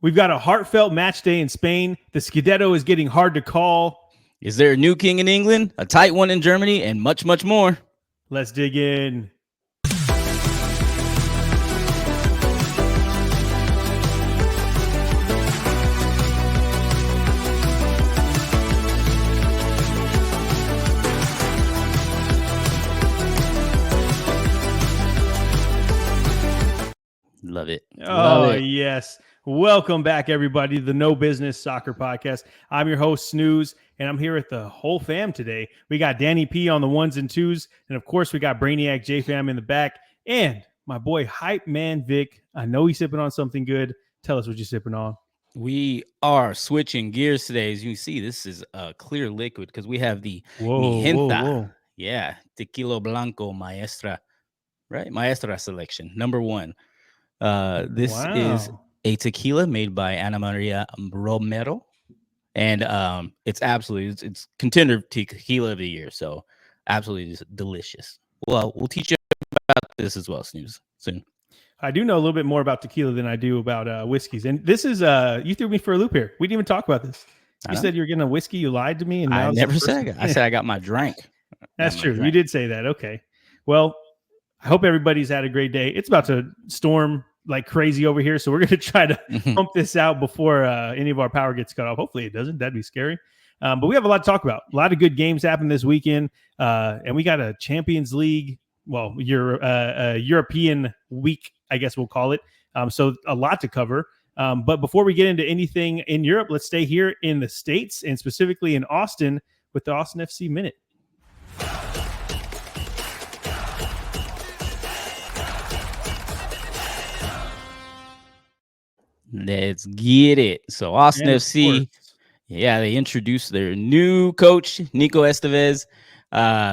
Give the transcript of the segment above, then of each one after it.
We've got a heartfelt match day in Spain. The Scudetto is getting hard to call. Is there a new king in England, a tight one in Germany, and much, much more? Let's dig in. Love it. Love it. Yes. Welcome back, everybody, to the No Business Soccer Podcast. I'm your host, Snooze, and I'm here with the whole fam today. We got Danny P on the ones and twos, and of course, we got Brainiac J-Fam in the back, and my boy, Hype Man Vic. I know he's sipping on something good. Tell us what you're sipping on. We are switching gears today. As you see, this is a clear liquid because we have the Mijenta. Yeah, Tequila Blanco Maestra, right? Maestra selection, number one. This is a tequila made by Ana Maria Romero, and it's contender tequila of the year, so absolutely delicious. Well, we'll teach you about this as well, Snooze, soon. I do know a little bit more about tequila than I do about whiskeys, and this is you threw me for a loop here. We didn't even talk about this. You said you're getting a whiskey. You lied to me, and I never said. I said I got my drink. That's true. You did say that. Okay. Well, I hope everybody's had a great day. It's about to storm like crazy over here, so we're going to try to pump this out before any of our power gets cut off. Hopefully it doesn't. That'd be scary. But we have a lot to talk about. A lot of good games happened this weekend, and we got a Champions League, European week, I guess we'll call it. So a lot to cover. But before we get into anything in Europe, let's stay here in the States, and specifically in Austin with the Austin FC Minute. Let's get it. So Austin FC, they introduced their new coach, Nico Estevez.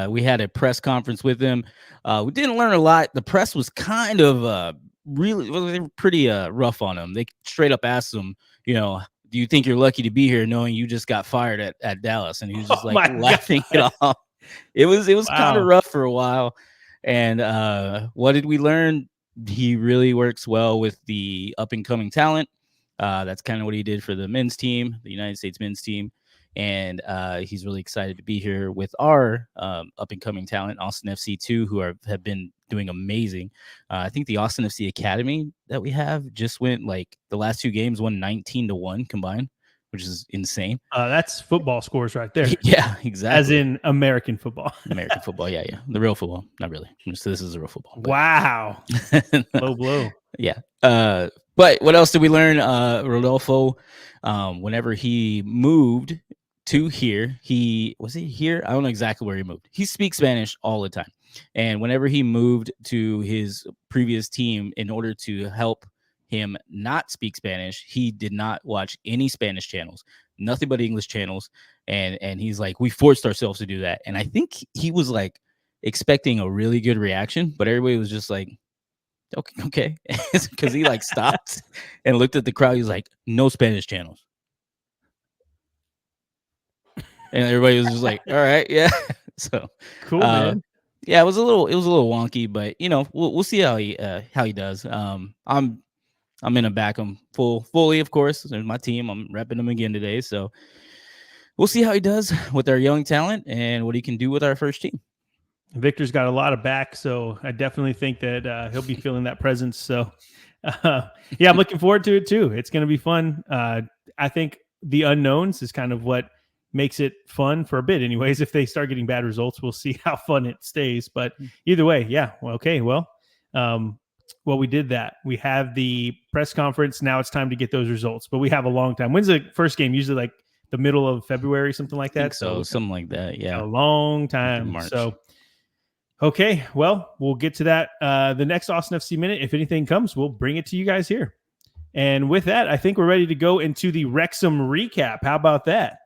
We had a press conference with him. We didn't learn a lot. The press was kind of they were pretty rough on him. They straight up asked him, do you think you're lucky to be here knowing you just got fired at Dallas? And he was just laughing it off. It was kind of rough for a while. And what did we learn? He really works well with the up-and-coming talent. That's kind of what he did for the men's team, the United States men's team. And he's really excited to be here with our up-and-coming talent, Austin FC 2, who have been doing amazing. I think the Austin FC Academy that we have just went, the last two games, won 19-1 combined, which is insane. That's football scores right there. Yeah, exactly. As in American football. American football, yeah. The real football. Not really. So this is the real football. But. Wow. Low blow. Yeah. But what else did we learn? Rodolfo, whenever he moved to here, was he here? I don't know exactly where he moved. He speaks Spanish all the time. And whenever he moved to his previous team, in order to help him not speak Spanish, he did not watch any Spanish channels, nothing but English channels. And he's like, we forced ourselves to do that. And I think he was expecting a really good reaction, but everybody was just like, okay. Because he stopped and looked at the crowd. He was like, no Spanish channels. And everybody was just like, all right, yeah. So cool, man. Yeah, it was a little wonky, but we'll see how he does. I'm gonna back him fully, of course. There's my team. I'm repping him again today, so we'll see how he does with our young talent and what he can do with our first team. Victor's got a lot of back, so I definitely think that he'll be feeling that presence. So, I'm looking forward to it too. It's going to be fun. I think the unknowns is kind of what makes it fun for a bit anyways. If they start getting bad results, we'll see how fun it stays. But either way, we did that. We have the press conference. Now it's time to get those results, but we have a long time. When's the first game? Usually the middle of February, something like that. I think so something like that. Yeah. A long time. So, okay, well, we'll get to that. The next Austin FC Minute, if anything comes, we'll bring it to you guys here. And with that, I think we're ready to go into the Wrexham recap. How about that?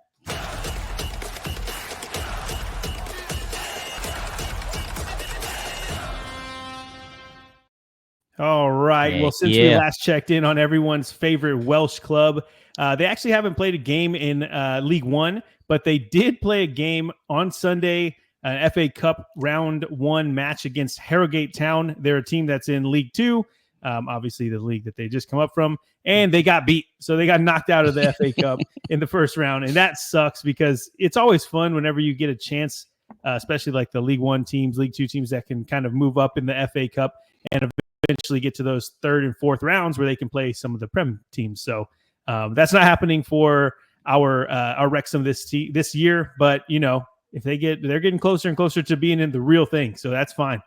All right. Well, since we last checked in on everyone's favorite Welsh club, they actually haven't played a game in League One, but they did play a game on Sunday, an FA Cup Round 1 match against Harrogate Town. They're a team that's in League 2. obviously the league that they just come up from, and they got beat. So they got knocked out of the FA Cup in the first round. And that sucks because it's always fun whenever you get a chance, especially like the League One teams, League Two teams that can kind of move up in the FA Cup and eventually get to those third and fourth rounds where they can play some of the Prem teams. So that's not happening for our Wrexham this year, but if they're getting closer and closer to being in the real thing, so that's fine.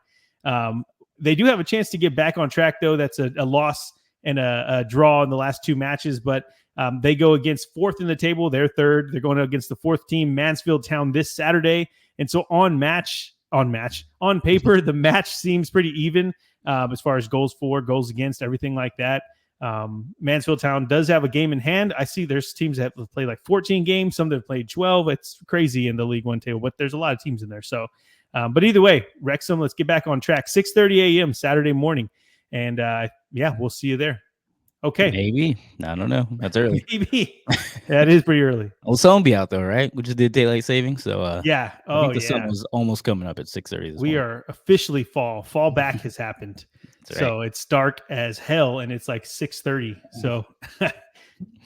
They do have a chance to get back on track, though. That's a loss and a draw in the last two matches, but they go against fourth in the table. They're third. They're going against the fourth team, Mansfield Town, this Saturday. And so on paper, the match seems pretty even as far as goals for, goals against, everything like that. Mansfield Town does have a game in hand. I see there's teams that have played like 14 games, some that have played 12. It's crazy in the League One table, but there's a lot of teams in there. So, but either way, Wrexham, let's get back on track. 6:30 a.m. Saturday morning, and we'll see you there. Okay, maybe, I don't know. That's early. Maybe that is pretty early. Well, sun will be out though, right? We just did daylight saving, so yeah. I think the sun was almost coming up at 6:30. We are officially fall. Fall back has happened. So it's dark as hell, and it's like 6:30. So, but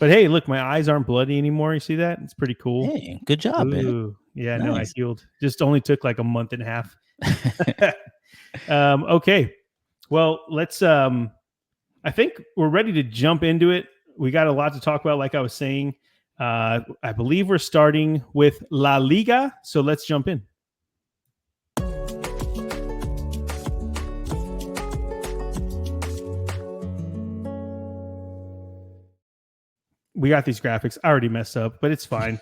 hey, look, my eyes aren't bloody anymore. You see that? It's pretty cool. Hey, good job, man. Yeah, nice. No, I healed. Just only took like a month and a half. Okay, well, let's. I think we're ready to jump into it. We got a lot to talk about, like I was saying. I believe we're starting with La Liga, so let's jump in. We got these graphics. I already messed up, but it's fine.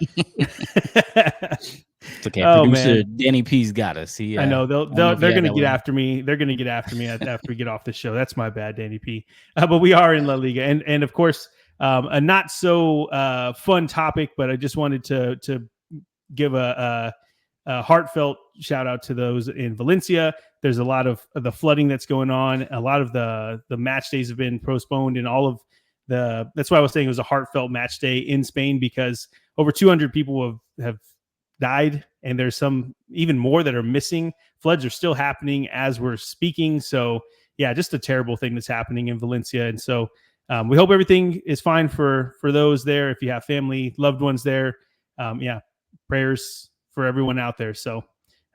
It's okay. Producer Danny P's got us. I know they're going to get after me. They're going to get after me after we get off the show. That's my bad, Danny P. But we are in La Liga, and of course, a not so fun topic. But I just wanted to give a heartfelt shout out to those in Valencia. There's a lot of the flooding that's going on. A lot of the match days have been postponed, and all of that's why I was saying it was a heartfelt match day in Spain, because over 200 people have died, and there's some even more that are missing. Floods are still happening as we're speaking. So yeah, just a terrible thing that's happening in Valencia. And so we hope everything is fine for those there. If you have family, loved ones there, prayers for everyone out there. So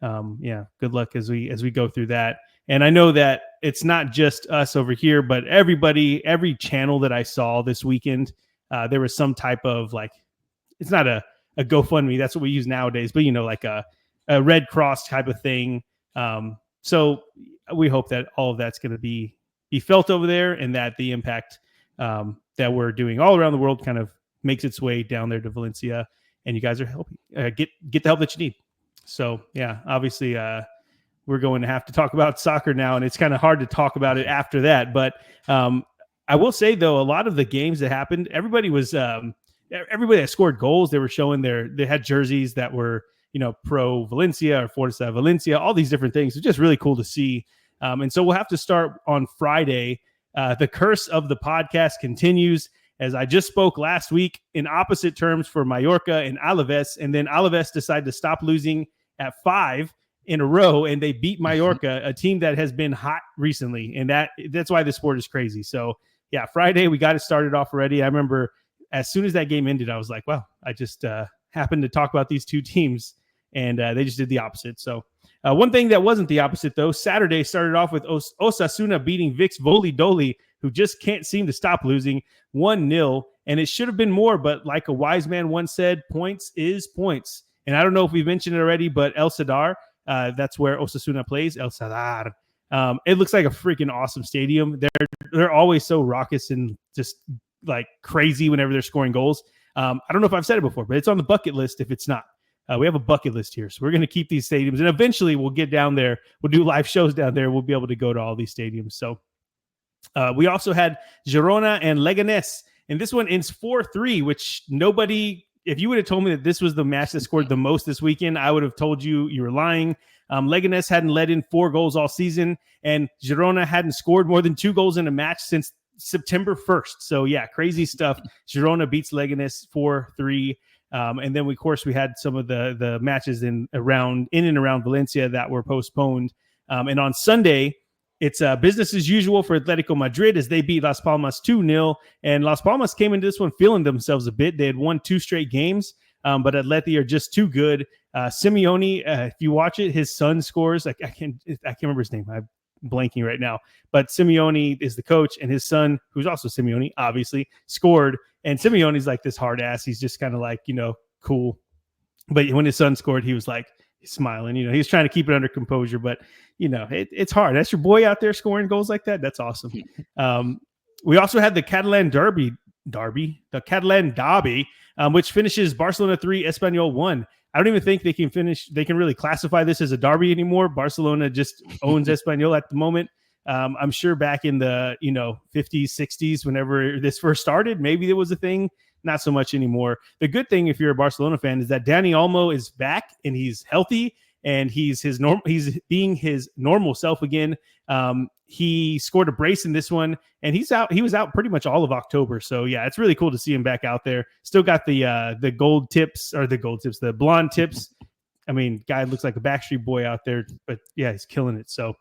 good luck as we go through that. And I know that it's not just us over here, but every channel that I saw this weekend, there was some type of it's not a GoFundMe. That's what we use nowadays, but like a Red Cross type of thing. So we hope that all of that's going to be felt over there, and that the impact that we're doing all around the world kind of makes its way down there to Valencia, and you guys are helping get the help that you need. So yeah, obviously we're going to have to talk about soccer now, and it's kind of hard to talk about it after that. But I will say, though, a lot of the games that happened, everybody that scored goals, they were showing they had jerseys that were, pro Valencia or Forza Valencia, all these different things. It's just really cool to see. And so we'll have to start on Friday. The curse of the podcast continues, as I just spoke last week in opposite terms for Mallorca and Alaves, and then Alaves decided to stop losing at 5 in a row, and they beat Mallorca, a team that has been hot recently, and that's why the sport is crazy. So yeah, Friday we got it started off already. I remember as soon as that game ended, I was like, wow, I just happened to talk about these two teams, and they just did the opposite. So one thing that wasn't the opposite, though, Saturday started off with Osasuna beating Vix Volidoli, who just can't seem to stop losing, 1-0, and it should have been more, but like a wise man once said, points is points. And I don't know if we've mentioned it already, but El Sadar, that's where Osasuna plays, El Sadar. It looks like a freaking awesome stadium. They're always so raucous and just like crazy whenever they're scoring goals. I don't know if I've said it before, but it's on the bucket list if it's not. We have a bucket list here, so we're going to keep these stadiums, and eventually we'll get down there. We'll do live shows down there. We'll be able to go to all these stadiums. So we also had Girona and Leganés, and this one ends 4-3, which nobody... If you would have told me that this was the match that scored the most this weekend, I would have told you were lying. Leganés hadn't let in 4 goals all season, and Girona hadn't scored more than 2 goals in a match since September 1st. So yeah, crazy stuff. Girona beats Leganés 4-3. And then of course we had some of the matches in and around Valencia that were postponed. And on Sunday, it's business as usual for Atletico Madrid as they beat Las Palmas 2-0. And Las Palmas came into this one feeling themselves a bit. They had won 2 straight games, but Atleti are just too good. Simeone, if you watch it, his son scores. I can't remember his name. I'm blanking right now. But Simeone is the coach, and his son, who's also Simeone, obviously, scored. And Simeone's like this hard ass. He's just kind of like, cool. But when his son scored, he was like smiling. He was trying to keep it under composure, but it's hard. That's your boy out there scoring goals like that. That's awesome. We also had the Catalan Derby, which finishes Barcelona 3, Espanyol 1. I don't even think they can really classify this as a derby anymore. Barcelona just owns Espanyol at the moment. I'm sure back in the 50s, 60s, whenever this first started, maybe there was a thing. Not so much anymore. The good thing, if you're a Barcelona fan, is that Dani Olmo is back and he's healthy and he's being his normal self again. He scored a brace in this one, and he was out pretty much all of October. So yeah, it's really cool to see him back out there. Still got the blonde tips. I mean, guy looks like a Backstreet Boy out there, but yeah, he's killing it. So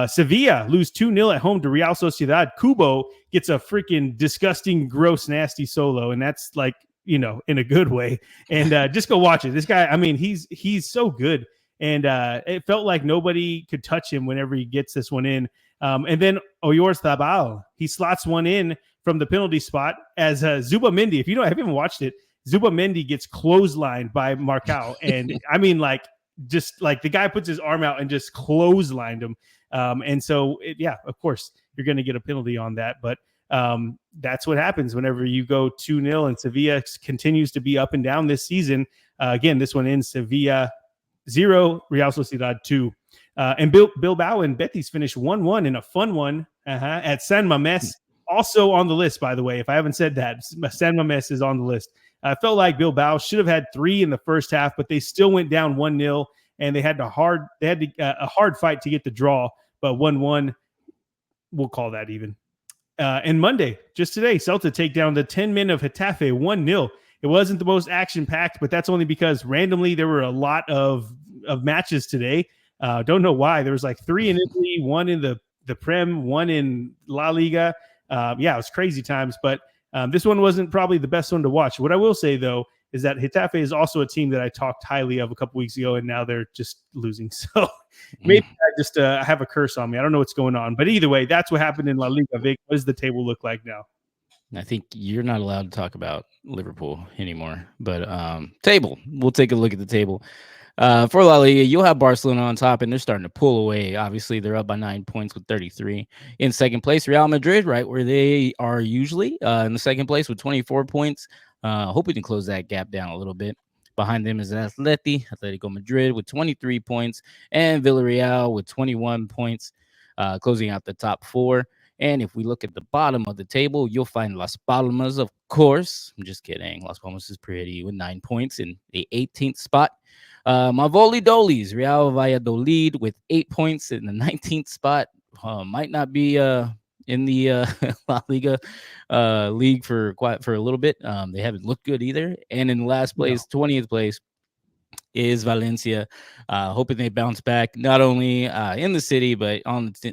Sevilla lose 2-0 at home to Real Sociedad. Kubo gets a freaking disgusting, gross, nasty solo, and that's like, in a good way. And just go watch it. This guy, I mean, he's so good. And it felt like nobody could touch him whenever he gets this one in. And then Oyarzabal, he slots one in from the penalty spot as Zubamendi. If you haven't watched it, Zubamendi gets clotheslined by Marcao. And I mean, just like the guy puts his arm out and just clotheslined him. And so, of course, you're going to get a penalty on that. But that's what happens whenever you go 2-0, and Sevilla continues to be up and down this season. Again, this one in Sevilla 0, Real Sociedad 2. And Bilbao and Betis finished 1-1 in a fun one at San Mamés. Also on the list, by the way, if I haven't said that, San Mamés is on the list. I felt like Bilbao should have had 3 in the first half, but they still went down 1-0, and they had a hard fight to get the draw, but 1-1, we'll call that even. And Monday, just today, Celta take down the 10 men of Getafe 1-0. It wasn't the most action-packed, but that's only because randomly there were a lot of matches today. Don't know why. There was like 3 in Italy, 1 in the Prem, 1 in La Liga. It was crazy times, but this one wasn't probably the best one to watch. What I will say, though, is that Getafe is also a team that I talked highly of a couple weeks ago, and now they're just losing. So maybe I just have a curse on me. I don't know what's going on. But either way, that's what happened in La Liga. Vic, what does the table look like now? I think you're not allowed to talk about Liverpool anymore. But table, we'll take a look at the table. For La Liga, you'll have Barcelona on top, and they're starting to pull away. Obviously, they're up by 9 points with 33. In second place, Real Madrid, right where they are usually, in the second place with 24 points. Hope we can close that gap down a little bit. Behind them is Atletico Madrid with 23 points, and Villarreal with 21 points, closing out the top 4. And if we look at the bottom of the table, you'll find Las Palmas, of course. I'm just kidding. Las Palmas is pretty with 9 points in the 18th spot. Mavoli Dolis, Real Valladolid with 8 points in the 19th spot. Might not be in the La Liga league for a little bit. They haven't looked good either. And in last place, 20th place, is Valencia. Hoping they bounce back not only in the city but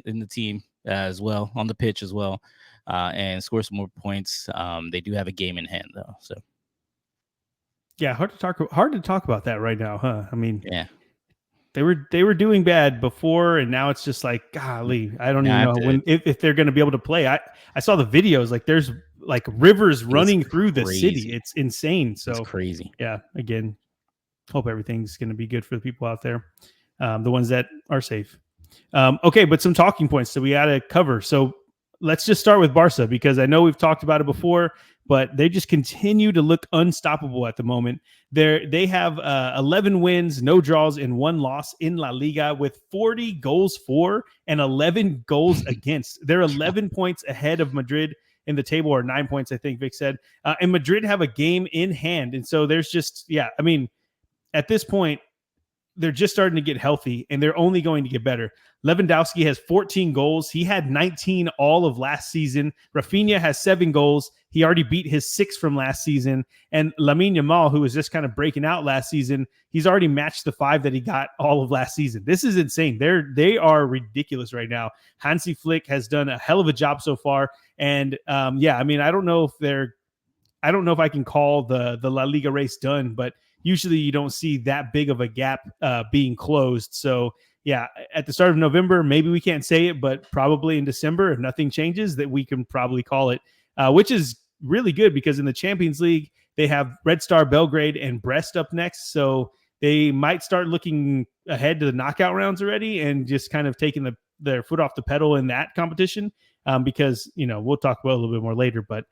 in the team as well, on the pitch as well, and score some more points. They do have a game in hand though, so. Yeah, hard to talk about that right now, huh? I mean, yeah, they were doing bad before, and now it's just like, golly, I don't even know if they're going to be able to play. I saw the videos, like there's like rivers running through the city. It's insane. So it's crazy. Yeah, again, hope everything's going to be good for the people out there, the ones that are safe. Okay, but some talking points that we got to cover. So let's just start with Barca, because I know we've talked about it before, but they just continue to look unstoppable at the moment. They have 11 wins, no draws, and 1 loss in La Liga with 40 goals for and 11 goals against. They're 11 points ahead of Madrid in the table, or 9 points, I think Vic said. And Madrid have a game in hand. And so there's just, I mean, at this point, they're just starting to get healthy, and they're only going to get better. Lewandowski has 14 goals. He had 19 all of last season. Rafinha has 7 goals. He already beat his 6 from last season. And Lamine Yamal, who was just kind of breaking out last season, he's already matched the 5 that he got all of last season. This is insane. They are ridiculous right now. Hansi Flick has done a hell of a job so far. And yeah, I mean, I don't know if I can call the La Liga race done, but usually you don't see that big of a gap being closed. So yeah, at the start of November, maybe we can't say it, but probably in December, if nothing changes, that we can probably call it, which is really good because in the Champions League, they have Red Star Belgrade and Brest up next. So they might start looking ahead to the knockout rounds already and just kind of taking their foot off the pedal in that competition because, we'll talk about it a little bit more later, but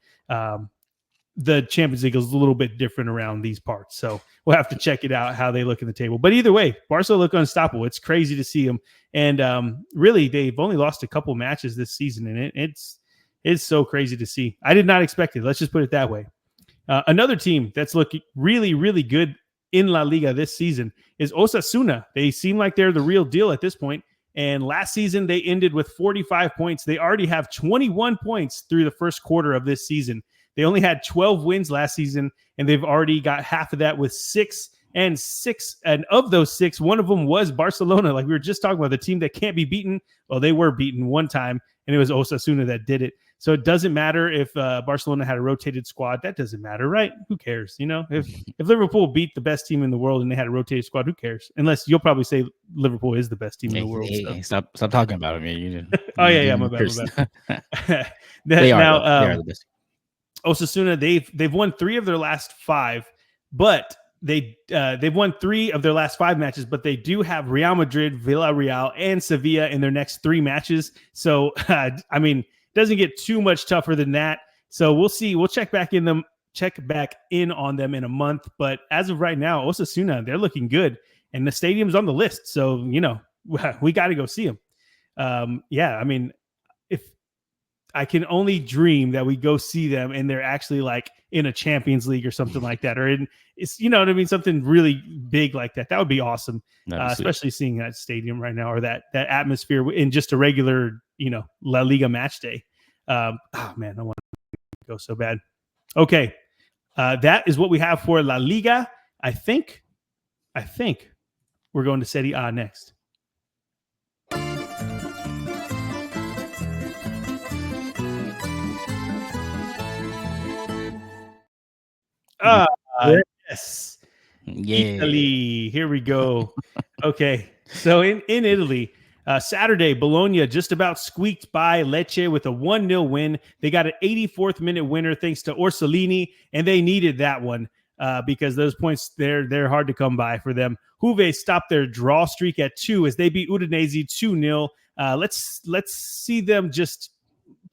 the Champions League is a little bit different around these parts. So we'll have to check it out, how they look in the table. But either way, Barca look unstoppable. It's crazy to see them. And really, they've only lost a couple matches this season, and it's so crazy to see. I did not expect it. Let's just put it that way. Another team that's looking really, really good in La Liga this season is Osasuna. They seem like they're the real deal at this point. And last season, they ended with 45 points. They already have 21 points through the first quarter of this season. They only had 12 wins last season, and they've already got half of that with 6. And of those 6, one of them was Barcelona. Like we were just talking about, the team that can't be beaten. Well, they were beaten one time, and it was Osasuna that did it. So it doesn't matter if Barcelona had a rotated squad. That doesn't matter, right? Who cares? If Liverpool beat the best team in the world and they had a rotated squad, who cares? Unless you'll probably say Liverpool is the best team in the world. Hey, stop talking about it, man. Oh yeah, my bad. They are the best. Osasuna, they've won 3 of their last 5, but they've won 3 of their last 5 matches, but they do have Real Madrid, Villarreal, and Sevilla in their next 3 matches. So I mean, it doesn't get too much tougher than that. So we'll see. We'll check back in on them in a month. But as of right now, Osasuna, they're looking good, and the stadium's on the list. So we got to go see them. Yeah, I mean, I can only dream that we go see them and they're actually like in a Champions League or something like that, or it's what I mean, something really big like that. That would be awesome, especially seeing that stadium right now or that atmosphere in just a regular, La Liga match day. Oh man, I want to go so bad. Okay, that is what we have for La Liga. I think we're going to Serie A next. Yes. Yeah. Italy. Here we go. Okay. So in Italy, Saturday, Bologna just about squeaked by Lecce with a 1-0 win. They got an 84th minute winner thanks to Orsolini, and they needed that one because those points, they're hard to come by for them. Juve stopped their draw streak at 2 as they beat Udinese 2-0. Let's see them just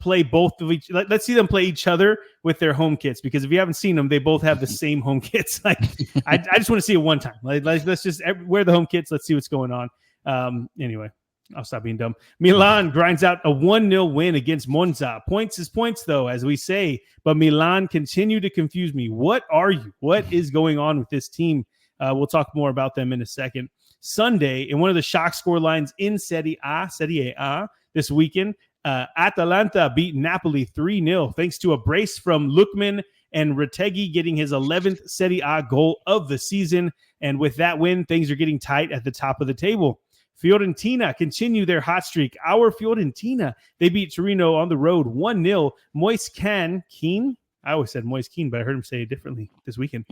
play let's see them play each other with their home kits, because if you haven't seen them, they both have the same home kits. Like I just want to see it one time. Let's just wear the home kits. Let's see what's going on. Anyway, I'll stop being dumb. Milan grinds out a 1-0 win against Monza. Points is points, though, as we say, but Milan continue to confuse me. What is going on with this team? We'll talk more about them in a second. Sunday, in one of the shock score lines in Serie A this weekend, Atalanta beat Napoli 3-0 thanks to a brace from Lookman and Retegui getting his 11th Serie A goal of the season. And with that win, things are getting tight at the top of the table. Fiorentina continue their hot streak. Our Fiorentina, they beat Torino on the road 1-0. Moise Kean, I always said Moise Kean, but I heard him say it differently this weekend,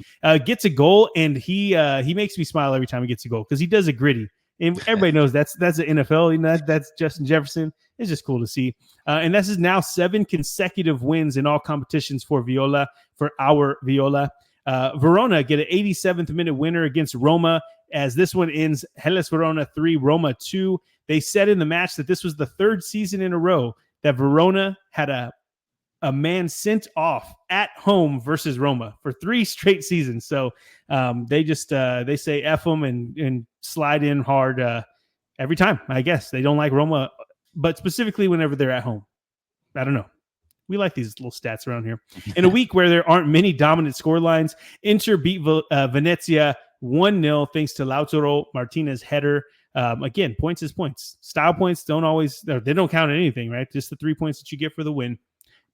gets a goal, and he makes me smile every time he gets a goal because he does it gritty. And everybody knows that's the NFL. That's Justin Jefferson. It's just cool to see. And this is now 7 consecutive wins in all competitions for our Viola. Verona get an 87th minute winner against Roma, as this one ends Hellas Verona 3, Roma 2. They said in the match that this was the 3rd season in a row that Verona had a man sent off at home versus Roma for 3 straight seasons. So they say F them and slide in hard every time. I guess they don't like Roma, but specifically whenever they're at home. I don't know. We like these little stats around here. In a week where there aren't many dominant score lines, Inter beat Venezia 1-0 thanks to Lautaro Martinez header. Again, points is points. Style points they don't count anything, right? Just the 3 points that you get for the win.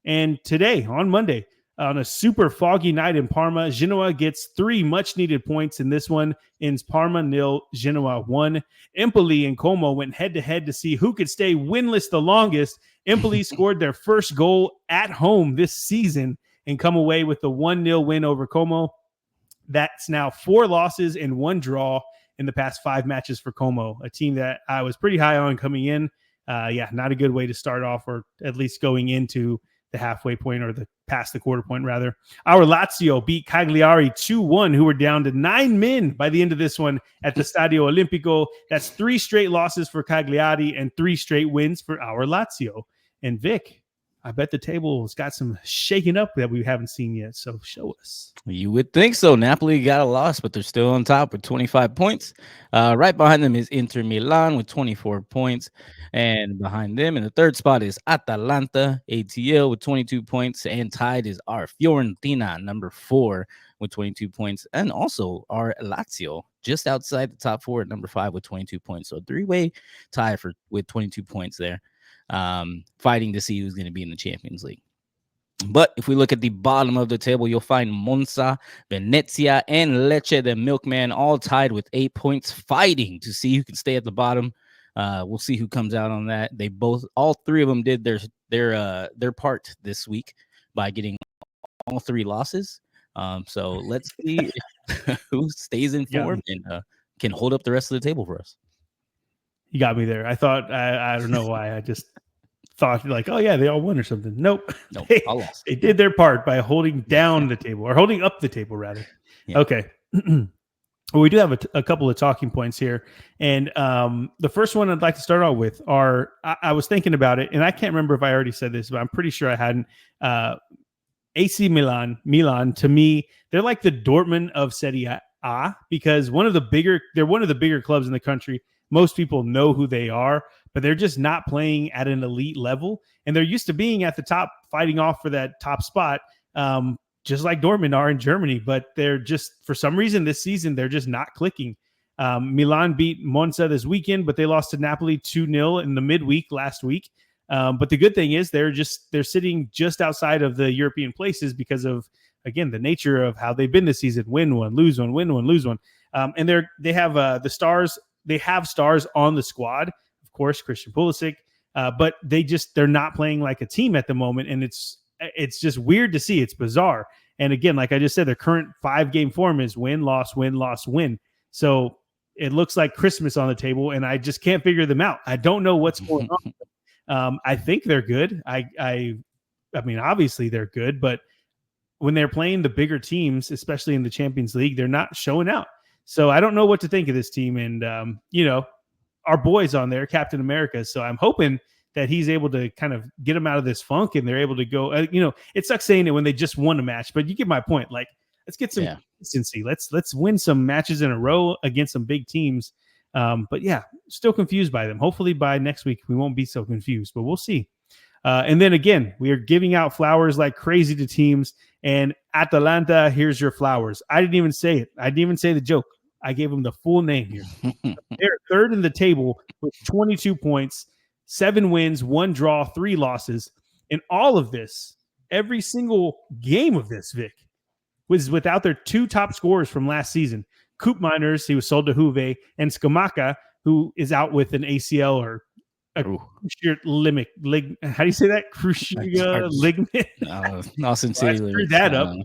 And today, on Monday, on a super foggy night in Parma, Genoa gets 3 much-needed points in this one. Ends Parma 0, Genoa 1. Empoli and Como went head-to-head to see who could stay winless the longest. Empoli scored their first goal at home this season and come away with the 1-0 win over Como. That's now 4 losses and 1 draw in the past 5 matches for Como, a team that I was pretty high on coming in. Not a good way to start off, or at least going into the halfway point, or past the quarter point rather. Our Lazio beat Cagliari 2-1, who were down to 9 men by the end of this one at the Stadio Olimpico. That's 3 straight losses for Cagliari and 3 straight wins for our Lazio. And Vic, I bet the table's got some shaking up that we haven't seen yet. So show us. You would think so. Napoli got a loss, but they're still on top with 25 points. Right behind them is Inter Milan with 24 points. And behind them in the third spot is Atalanta, ATL with 22 points. And tied is our Fiorentina, number 4, with 22 points. And also our Lazio, just outside the top 4 at number 5 with 22 points. So a 3-way tie with 22 points there. Fighting to see who's going to be in the Champions League. But if we look at the bottom of the table, you'll find Monza, Venezia, and Lecce, the Milkman, all tied with 8 points, fighting to see who can stay at the bottom. We'll see who comes out on that. All 3 of them did their part this week by getting all 3 losses. So let's see who stays in form and can hold up the rest of the table for us. You got me there. I thought, I don't know why. I just thought like, oh yeah, they all won or something. Nope. They did their part by holding down the table, or holding up the table rather. Yeah. Okay. Well, we do have a couple of talking points here. And the first one I'd like to start out with I was thinking about it, and I can't remember if I already said this, but I'm pretty sure I hadn't. AC Milan, to me, they're like the Dortmund of Serie A, because they're one of the bigger clubs in the country. Most people know who they are, but they're just not playing at an elite level. And they're used to being at the top, fighting off for that top spot, just like Dortmund are in Germany. But they're just, for some reason this season, they're just not clicking. Milan beat Monza this weekend, but they lost to Napoli 2-0 in the midweek last week. But the good thing is they're sitting just outside of the European places because of, again, the nature of how they've been this season: win one, lose one, win one, lose one. And they have the stars. They have stars on the squad, of course, Christian Pulisic, but they're not playing like a team at the moment, and it's just weird to see. It's bizarre. And again, like I just said, their current 5-game form is win, loss, win, loss, win. So it looks like Christmas on the table, and I just can't figure them out. I don't know what's going on. I think they're good. I mean, obviously they're good, but when they're playing the bigger teams, especially in the Champions League, they're not showing out. So I don't know what to think of this team. And, our boy's on there, Captain America. So I'm hoping that he's able to kind of get them out of this funk, and they're able to go, it sucks saying it when they just won a match, but you get my point. Like, let's get some consistency. Let's win some matches in a row against some big teams. But yeah, still confused by them. Hopefully by next week, we won't be so confused, but we'll see. And then again, we are giving out flowers like crazy to teams. And Atalanta, here's your flowers. I didn't even say it. I didn't even say the joke. I gave them the full name here. They're third in the table with 22 points, 7 wins, 1 draw, 3 losses. And all of this, every single game of this, Vic, was without their 2 top scorers from last season. Koopmeiners, he was sold to Juve, and Scamacca, who is out with an ACL or a cruciate ligament. How do you say that? Cruciate ligament. No, sincerely, I screwed that up.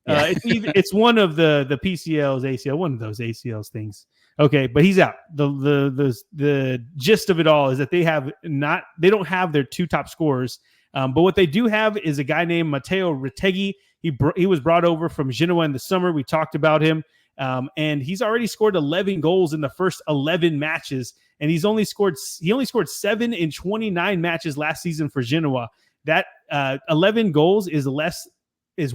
It's one of the PCLs, ACL, one of those ACLs things. Okay, but he's out. The gist of it all is that they don't have their 2 top scorers, but what they do have is a guy named Matteo Retegui. He was brought over from Genoa in the summer. We talked about him. And he's already scored 11 goals in the first 11 matches, and he only scored 7 in 29 matches last season for Genoa. That 11 goals is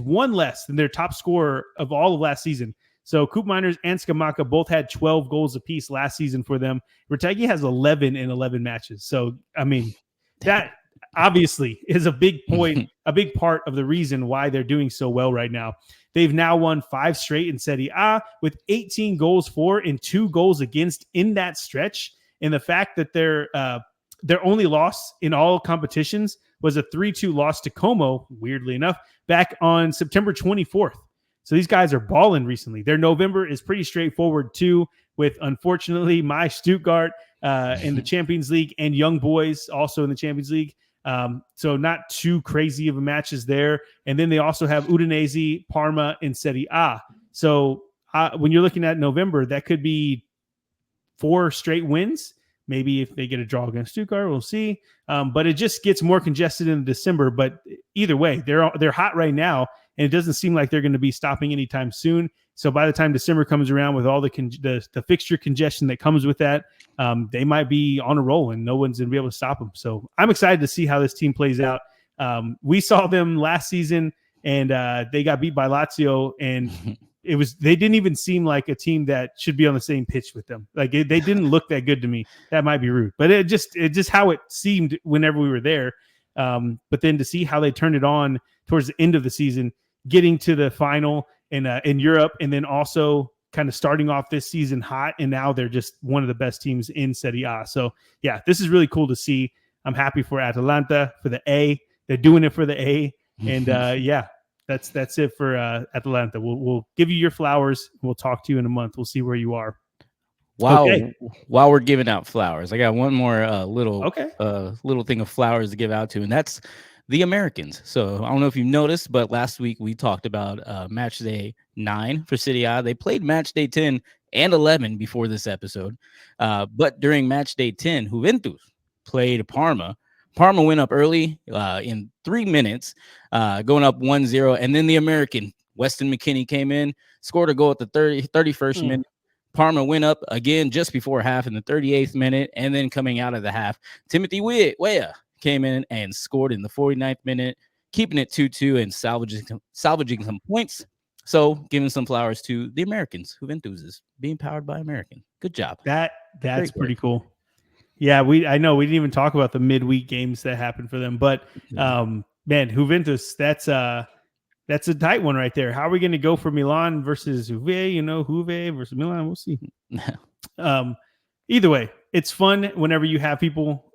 one less than their top scorer of all of last season. So Koopmeiners and Scamacca both had 12 goals apiece last season for them. Retegui has 11 in 11 matches. So I mean, that obviously is a big point, a big part of the reason why they're doing so well right now. They've now won 5 straight in Serie A with 18 goals for and 2 goals against in that stretch. And the fact that their only loss in all competitions was a 3-2 loss to Como, weirdly enough, back on September 24th. So these guys are balling recently. Their November is pretty straightforward too, with unfortunately my Stuttgart in the Champions League and Young Boys also in the Champions League. So not too crazy of a matches there. And then they also have Udinese, Parma, and Serie A. So when you're looking at November, that could be 4 straight wins. Maybe if they get a draw against Stuttgart, we'll see. But it just gets more congested in December. But either way, they're hot right now, and it doesn't seem like they're going to be stopping anytime soon. So by the time December comes around with all the fixture congestion that comes with that, they might be on a roll and no one's going to be able to stop them. So I'm excited to see how this team plays out. We saw them last season, and they got beat by Lazio, and they didn't even seem like a team that should be on the same pitch with them. Like they didn't look that good to me. That might be rude, but it just how it seemed whenever we were there. But then to see how they turned it on towards the end of the season, getting to the final in Europe, and then also kind of starting off this season hot, and now they're just one of the best teams in Serie A. So yeah, this is really cool to see. I'm happy for Atalanta for the A. They're doing it for the A, and yeah. That's it for Atalanta. We'll give you your flowers. We'll talk to you in a month. We'll see where you are. Wow. Okay. While we're giving out flowers, I got one more little thing of flowers to give out to, and that's the Americans. So I don't know if you've noticed, but last week we talked about match day 9 for Serie A. They played match day 10 and 11 before this episode. But during match day 10, Juventus played Parma. Parma went up early in 3 minutes, going up 1-0. And then the American, Weston McKennie, came in, scored a goal at the 31st minute. Parma went up again just before half in the 38th minute. And then coming out of the half, Timothy Weah came in and scored in the 49th minute, keeping it 2-2 and salvaging some points. So giving some flowers to the Americans. Juventus is being powered by American. Good job. That's pretty cool. Yeah, I know we didn't even talk about the midweek games that happened for them, but man, Juventus, that's a tight one right there. How are we going to go for Milan versus Juve? Juve versus Milan. We'll see. Either way, it's fun whenever you have people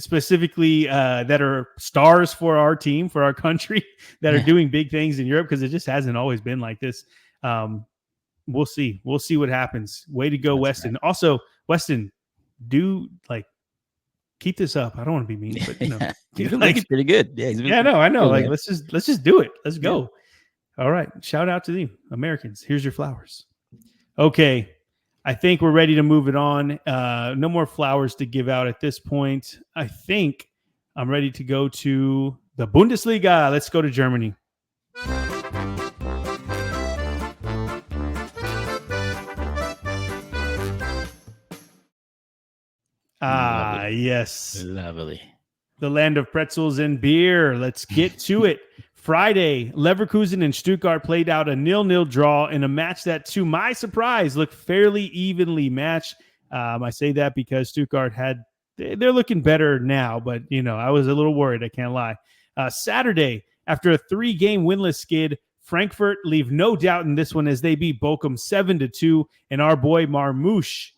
specifically that are stars for our team, for our country, that are doing big things in Europe, because it just hasn't always been like this. We'll see. We'll see what happens. Way to go, Weston. Right. Also, Weston, keep this up. I don't want to be mean, but he's been looking pretty good. Yeah, I know. Like, let's just do it. Let's go. Yeah. All right. Shout out to the Americans. Here's your flowers. Okay. I think we're ready to move it on. No more flowers to give out at this point. I think I'm ready to go to the Bundesliga. Let's go to Germany. Yes. Lovely. The land of pretzels and beer. Let's get to it. Friday, Leverkusen and Stuttgart played out a 0-0 draw in a match that, to my surprise, looked fairly evenly matched. I say that because Stuttgart they're looking better now, but, I was a little worried. I can't lie. Saturday, after a 3-game winless skid, Frankfurt leave no doubt in this one as they beat Bochum 7-2, and our boy Marmoush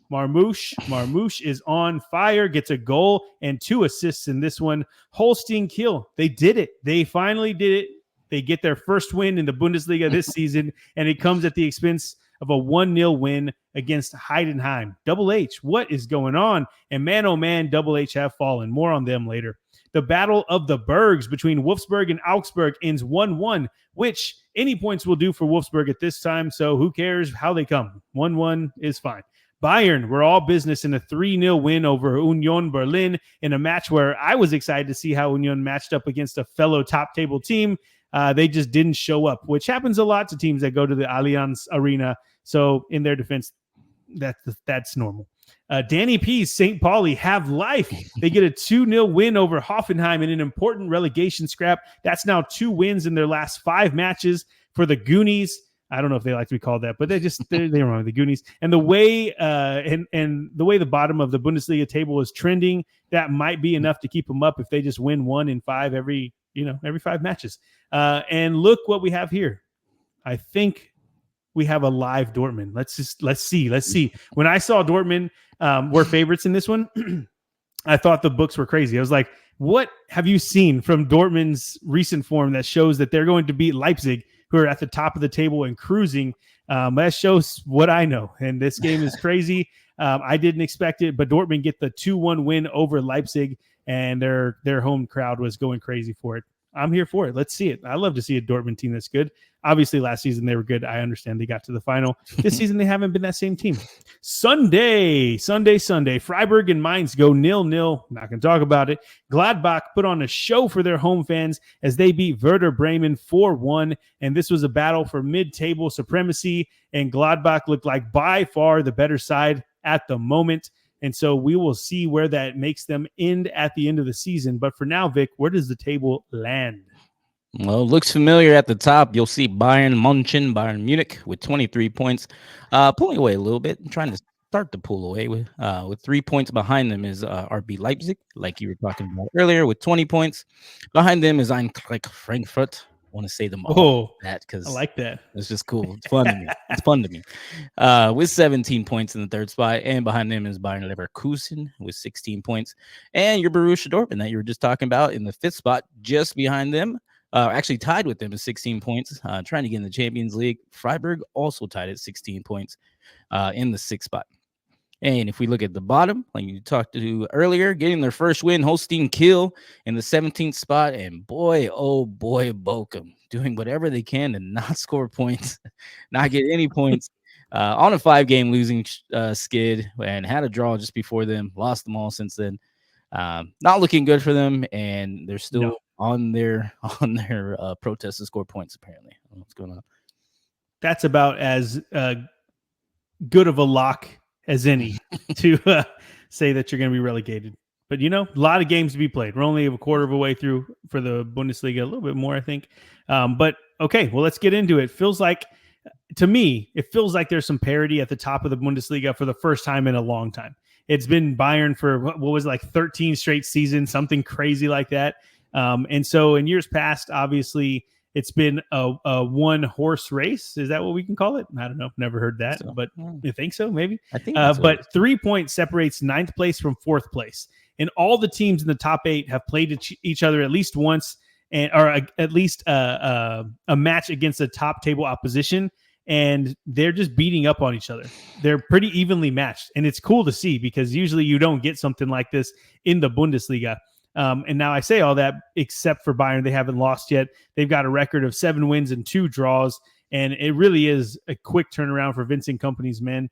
is on fire, gets a goal and 2 assists in this one. Holstein Kiel, they did it. They finally did it. They get their first win in the Bundesliga this season, and it comes at the expense of a 1-0 win against Heidenheim. Double H, what is going on? And man, oh man, Double H have fallen. More on them later. The Battle of the Bergs between Wolfsburg and Augsburg ends 1-1, which any points will do for Wolfsburg at this time, so who cares how they come? 1-1 is fine. Bayern were all business in a 3-0 win over Union Berlin in a match where I was excited to see how Union matched up against a fellow top-table team. They just didn't show up, which happens a lot to teams that go to the Allianz Arena. So in their defense, that's normal. Danny P's St. Pauli have life. They get a 2-0 win over Hoffenheim in an important relegation scrap. That's now 2 wins in their last 5 matches for the Goonies. I don't know if they like to be called that, but they're wrong. The Goonies. And the way and the way the bottom of the Bundesliga table is trending, that might be enough to keep them up if they just win 1 in 5 every 5 matches. And look what we have here. I think we have a live Dortmund. Let's see. When I saw Dortmund were favorites in this one, I thought the books were crazy. I was like, what have you seen from Dortmund's recent form that shows that they're going to beat Leipzig, who are at the top of the table and cruising? That shows what I know. And this game is crazy. I didn't expect it, but Dortmund get the 2-1 win over Leipzig, and their home crowd was going crazy for it. I'm here for it. Let's see it. I love to see a Dortmund team that's good. Obviously, last season they were good. I understand they got to the final. This season they haven't been that same team. Sunday. Freiburg and Mainz go 0-0. Not going to talk about it. Gladbach put on a show for their home fans as they beat Werder Bremen 4-1. And this was a battle for mid-table supremacy. And Gladbach looked like by far the better side at the moment. And so we will see where that makes them end at the end of the season. But for now, Vic, where does the table land? Well, it looks familiar at the top. You'll see Bayern Munich with 23 points, pulling away a little bit, trying to start to pull away with 3 points behind them is RB Leipzig, like you were talking about earlier, with 20 points. Behind them is Eintracht Frankfurt. I want to say them all that because I like that. It's just cool. It's fun to me. It's fun to me. With 17 points in the third spot, and behind them is Bayern Leverkusen with 16 points, and your Borussia Dortmund that you were just talking about in the fifth spot, just behind them. Actually tied with them at 16 points, trying to get in the Champions League. Freiburg also tied at 16 points in the sixth spot. And if we look at the bottom, like you talked to earlier, getting their first win, Holstein Kiel in the 17th spot. And boy, oh boy, Bochum doing whatever they can to not score points, not get any points on a 5-game losing skid, and had a draw just before them, lost them all since then. Not looking good for them, and they're still on their protest to score points. Apparently, I don't know what's going on. That's about as good of a lock as any to say that you're going to be relegated. But a lot of games to be played. We're only a quarter of a way through for the Bundesliga, a little bit more, I think. But okay, well, let's get into it. To me, it feels like there's some parity at the top of the Bundesliga for the first time in a long time. It's been Bayern for what was like 13 straight seasons, something crazy like that. And so in years past, obviously, it's been a one-horse race. Is that what we can call it? I don't know. Never heard that, but you think so? Maybe. I think. But 3 points separates ninth place from fourth place, and all the teams in the top 8 have played each other at least once, or at least a match against a top table opposition. And they're just beating up on each other. They're pretty evenly matched. And it's cool to see because usually you don't get something like this in the Bundesliga. And now I say all that except for Bayern. They haven't lost yet. They've got a record of 7 wins and 2 draws. And it really is a quick turnaround for Vincent Kompany's men.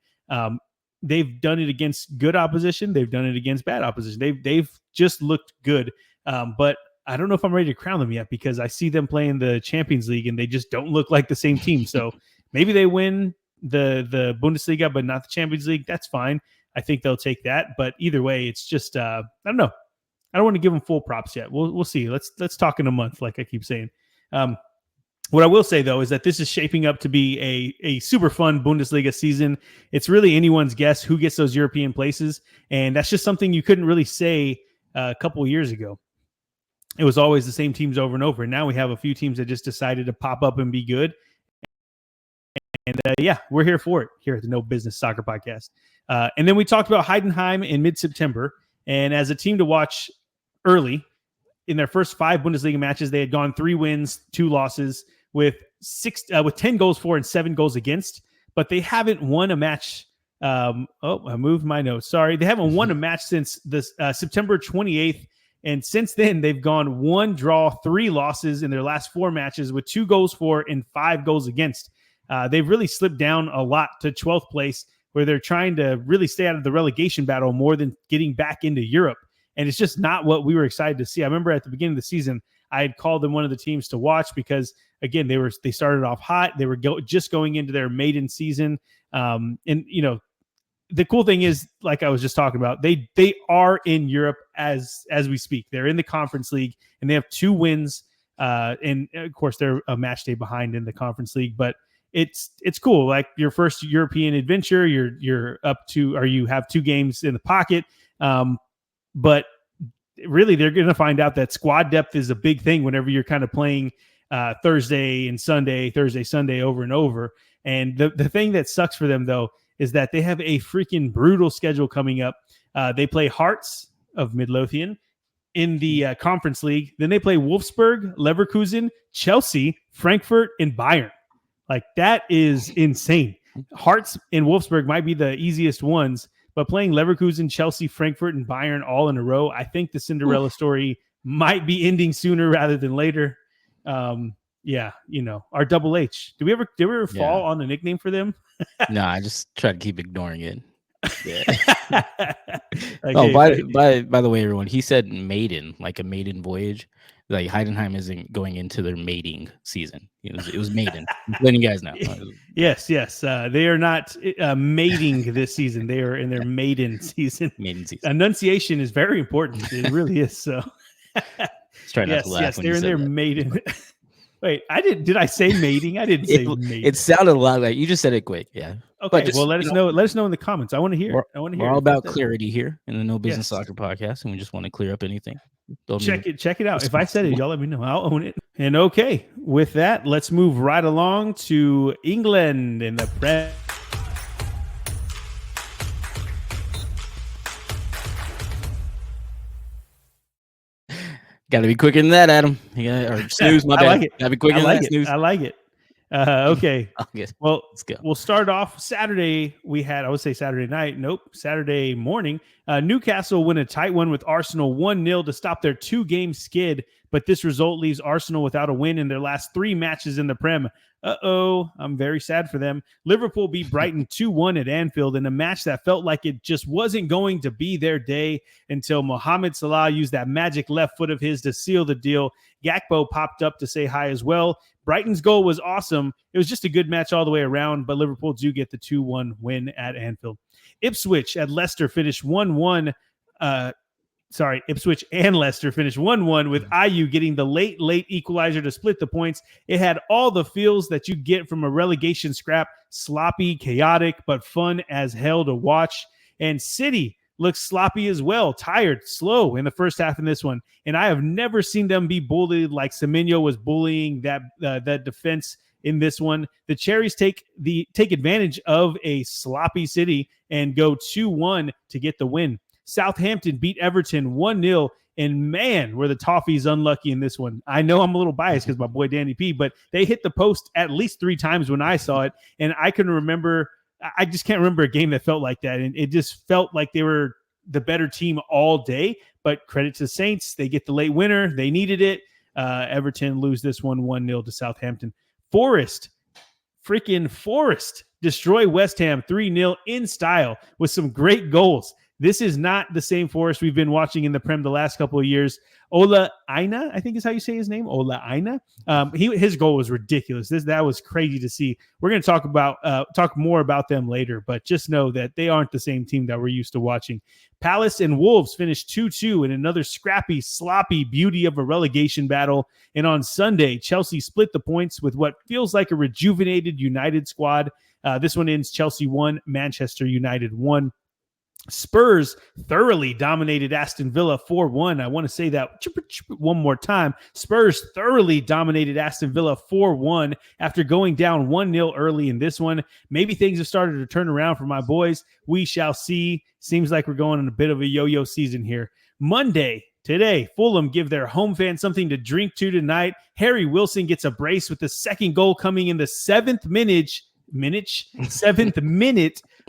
They've done it against good opposition. They've done it against bad opposition. They've just looked good. But I don't know if I'm ready to crown them yet because I see them playing the Champions League and they just don't look like the same team. So maybe they win the Bundesliga, but not the Champions League. That's fine. I think they'll take that. But either way, it's just I don't know. I don't want to give them full props yet. We'll see. Let's talk in a month, like I keep saying. What I will say though is that this is shaping up to be a super fun Bundesliga season. It's really anyone's guess who gets those European places, and that's just something you couldn't really say a couple of years ago. It was always the same teams over and over. And now we have a few teams that just decided to pop up and be good. And we're here for it here at the No Business Soccer Podcast. And then we talked about Heidenheim in mid-September. And as a team to watch early, in their first 5 Bundesliga matches, they had gone 3 wins, 2 losses with 10 goals for and 7 goals against. But they haven't won a match. I moved my notes. Sorry. They haven't won a match since this September 28th. And since then, they've gone 1 draw, 3 losses in their last 4 matches with 2 goals for and 5 goals against. They've really slipped down a lot to 12th place, where they're trying to really stay out of the relegation battle more than getting back into Europe. And it's just not what we were excited to see. I remember at the beginning of the season, I had called them one of the teams to watch because, again, they started off hot. They were just going into their maiden season. The cool thing is, like I was just talking about, they are in Europe as we speak. They're in the Conference League, and they have 2 wins. And of course, they're a match day behind in the Conference League, but it's cool. Like your first European adventure, you're up to, or you have 2 games in the pocket. But really, they're going to find out that squad depth is a big thing whenever you're kind of playing Thursday, Sunday over and over. And the thing that sucks for them, though, is that they have a freaking brutal schedule coming up. They play Hearts of Midlothian in the Conference League. Then they play Wolfsburg, Leverkusen, Chelsea, Frankfurt, and Bayern. Like, that is insane. Hearts and Wolfsburg might be the easiest ones, but playing Leverkusen, Chelsea, Frankfurt, and Bayern all in a row, I think the Cinderella story might be ending sooner rather than later. Yeah, our Double H. Did we ever fall on a nickname for them? No, I just try to keep ignoring it. Yeah. Like, by the way, everyone, he said maiden, like a maiden voyage. Like Heidenheim isn't going into their mating season. It was maiden. I'm letting you guys know. Yes. They are not mating this season. They are in their maiden season. Maiden season. Enunciation is very important. It really is. So, try not to laugh. Yes, when they're in their maiden. Wait, Did I say mating? I didn't say mating. It sounded a lot like you just said it quick. Yeah. Okay. Well, let us know. Let us know in the comments. I want to hear. We're all about clarity here in the No Business Soccer podcast, and we just want to clear up anything. Check it out. If I said it, y'all let me know. I'll own it. And okay, with that, let's move right along to England and the Prem. Got to be quicker than that, Adam. Or snooze, my bad. Like it. Got to be quicker than that. Snooze. I like it. Okay. Well, let's go. We'll start off Saturday. I would say Saturday night. Nope. Saturday morning. Newcastle win a tight one with Arsenal 1-0 to stop their 2-game skid. But this result leaves Arsenal without a win in their last 3 matches in the Prem. I'm very sad for them. Liverpool beat Brighton 2-1 at Anfield in a match that felt like it just wasn't going to be their day until Mohamed Salah used that magic left foot of his to seal the deal. Gakpo popped up to say hi as well. Brighton's goal was awesome. It was just a good match all the way around, but Liverpool do get the 2-1 win at Anfield. Ipswich at Leicester finished 1-1. Ipswich and Leicester finished 1-1 with Ayew getting the late equalizer to split the points. It had all the feels that you get from a relegation scrap. Sloppy, chaotic, but fun as hell to watch. And City looks sloppy as well, tired, slow in the first half in this one. And I have never seen them be bullied like Semenyo was bullying that defense in this one. The Cherries take advantage of a sloppy City and go 2-1 to get the win. Southampton beat Everton 1-0, and man, were the Toffees unlucky in this one. I know I'm a little biased because my boy Danny P, but they hit the post at least 3 times when I saw it, and I just can't remember a game that felt like that, and it just felt like they were the better team all day. But credit to the Saints, they get the late winner. They needed it. Everton lose this one 1-0 to Southampton. Forest destroy West Ham 3-0 in style with some great goals. This is not the same Forest we've been watching in the Prem the last couple of years. Ola Aina, I think is how you say his name. Ola Aina. His goal was ridiculous. That was crazy to see. We're going to talk more about them later, but just know that they aren't the same team that we're used to watching. Palace and Wolves finished 2-2 in another scrappy, sloppy beauty of a relegation battle. And on Sunday, Chelsea split the points with what feels like a rejuvenated United squad. This one ends Chelsea 1, Manchester United 1. Spurs thoroughly dominated Aston Villa 4-1. I want to say that one more time. Spurs thoroughly dominated Aston Villa 4-1 after going down 1-0 early in this one. Maybe things have started to turn around for my boys. We shall see. Seems like we're going on a bit of a yo-yo season here. Monday, today, Fulham give their home fans something to drink to tonight. Harry Wilson gets a brace with the second goal coming in the 7th minute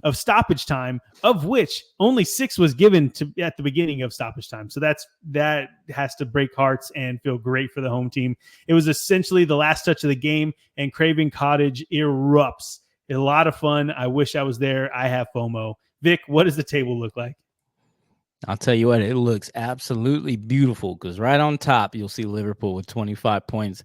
of stoppage time, of which only 6 was given at the beginning of stoppage time. So that has to break hearts and feel great for the home team. It was essentially the last touch of the game, and Craven Cottage erupts. A lot of fun. I wish I was there. I have FOMO. Vic, what does the table look like? I'll tell you what, it looks absolutely beautiful because right on top, you'll see Liverpool with 25 points.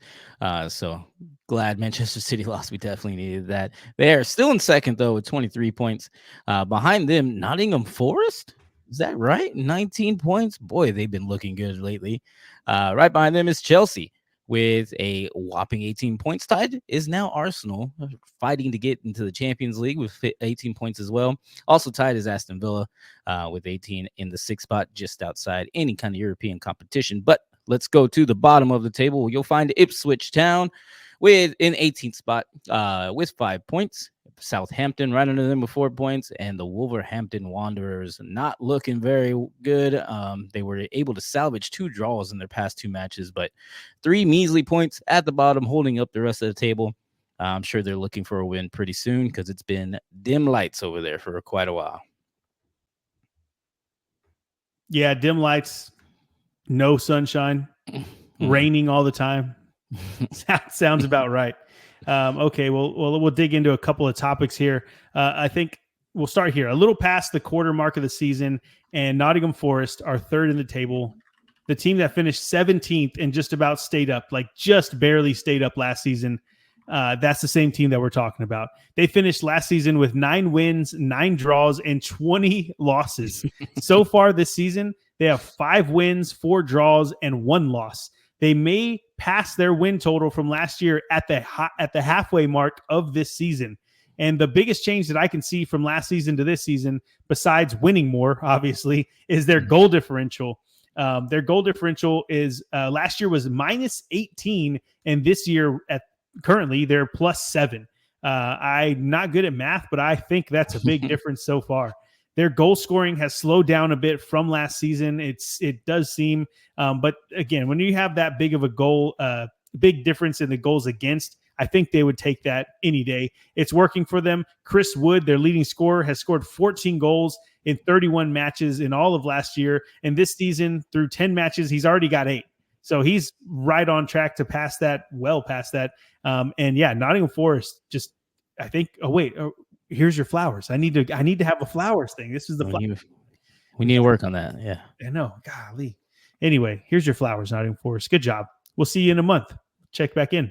So glad Manchester City lost. We definitely needed that. They are still in second, though, with 23 points. Behind them, Nottingham Forest. Is that right? 19 points. Boy, they've been looking good lately. Right behind them is Chelsea with a whopping 18 points. Tied is now Arsenal, fighting to get into the Champions League with 18 points as well. Also tied is Aston Villa with 18 in the 6th spot, just outside any kind of European competition. But let's go to the bottom of the table. You'll find Ipswich Town with an 18th spot with 5 points. Southampton right under them with 4 points, and the Wolverhampton Wanderers not looking very good. They were able to salvage 2 draws in their past 2 matches, but 3 measly points at the bottom, holding up the rest of the table. I'm sure they're looking for a win pretty soon because it's been dim lights over there for quite a while. Yeah, dim lights, no sunshine, raining all the time. Sounds about right. Okay, well, we'll dig into a couple of topics here. I think we'll start here. A little past the quarter mark of the season, and Nottingham Forest are third in the table. The team that finished 17th and just about stayed up, like just barely stayed up last season. That's the same team that we're talking about. They finished last season with 9 wins, 9 draws, and 20 losses. So far this season, they have 5 wins, 4 draws, and 1 loss. They may pass their win total from last year at the halfway mark of this season. And the biggest change that I can see from last season to this season, besides winning more, obviously, is their goal differential. Their goal differential is last year was minus 18, and this year currently they're plus 7. I'm not good at math, but I think that's a big difference so far. Their goal scoring has slowed down a bit from last season. It does seem, but again, when you have that big of a goal, big difference in the goals against, I think they would take that any day. It's working for them. Chris Wood, their leading scorer, has scored 14 goals in 31 matches in all of last year. And this season, through 10 matches, he's already got 8. So he's right on track to pass that, well past that. And yeah, Nottingham Forest just, I think, here's your flowers. I need to have a flowers thing. This is the flowers. We need to work on that. Yeah. I know. Golly. Anyway, here's your flowers, Nottingham Forest. Good job. We'll see you in a month. Check back in.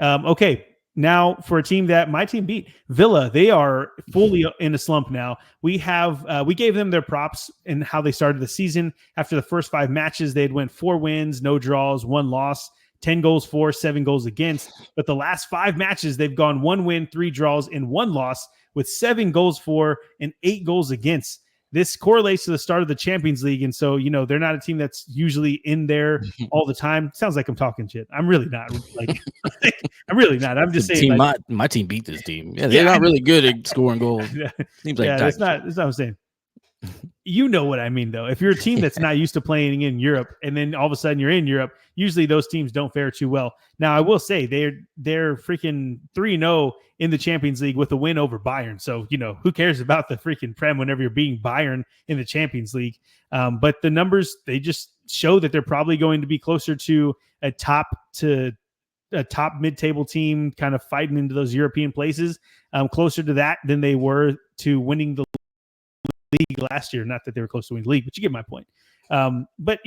Okay. Now for a team that my team beat, Villa, they are fully in a slump now. We gave them their props in how they started the season. After the first 5 matches, they'd went 4 wins, no draws, 1 loss, 10 goals for, 7 goals against. But the last 5 matches, they've gone 1 win, 3 draws, and 1 loss with 7 goals for and 8 goals against. This correlates to the start of the Champions League. And so, they're not a team that's usually in there all the time. Sounds like I'm talking shit. I'm really not. I'm really not. I'm just saying. My team beat this team. Yeah, they're not really good at scoring goals. Seems like that's not what I'm saying. You know what I mean, though. If you're a team that's not used to playing in Europe, and then all of a sudden you're in Europe, usually those teams don't fare too well. Now, I will say they're freaking 3-0 in the Champions League with a win over Bayern. So, who cares about the freaking Prem whenever you're beating Bayern in the Champions League? But the numbers, they just show that they're probably going to be closer to a top mid-table team, kind of fighting into those European places, closer to that than they were to winning the league last year. Not that they were close to winning the league, but you get my point. But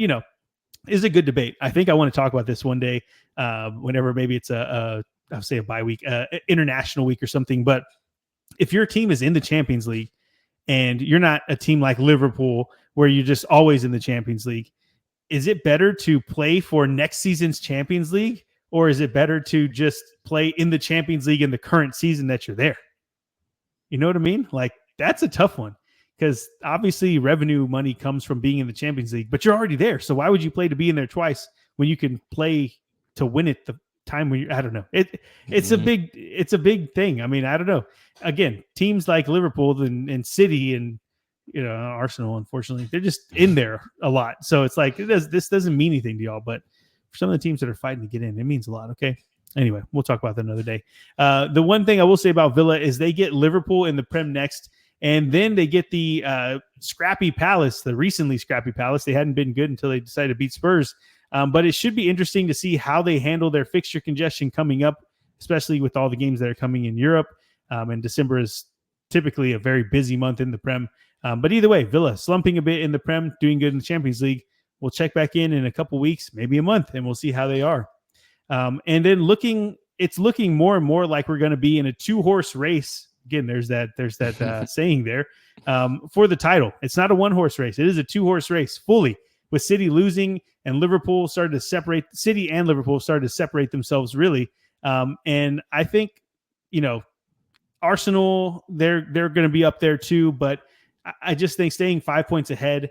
is a good debate. I think I want to talk about this one day, whenever maybe it's I'll say a bye week, international week or something. But if your team is in the Champions League and you're not a team like Liverpool, where you're just always in the Champions League, is it better to play for next season's Champions League, or is it better to just play in the Champions League in the current season that you're there? You know what I mean? Like, that's a tough one. Because obviously revenue money comes from being in the Champions League, but you're already there. So why would you play to be in there twice when you can play to win it the time when I don't know. It's a big thing. I mean, I don't know. Again, teams like Liverpool and City and Arsenal, unfortunately, they're just in there a lot. So it's like this doesn't mean anything to y'all, but for some of the teams that are fighting to get in, it means a lot. Okay. Anyway, we'll talk about that another day. The one thing I will say about Villa is they get Liverpool in the Prem next. And then they get the scrappy Palace, the recently scrappy Palace. They hadn't been good until they decided to beat Spurs. But it should be interesting to see how they handle their fixture congestion coming up, especially with all the games that are coming in Europe. And December is typically a very busy month in the Prem. But either way, Villa slumping a bit in the Prem, doing good in the Champions League. We'll check back in a couple weeks, maybe a month, and we'll see how they are. And then it's looking more and more like we're going to be in a 2-horse race. Again, there's that saying there for the title. It's not a 1-horse race. It is a 2-horse race fully, with City losing and Liverpool started to separate. City and Liverpool started to separate themselves really. And I think, Arsenal, they're going to be up there too. But I just think staying 5 points ahead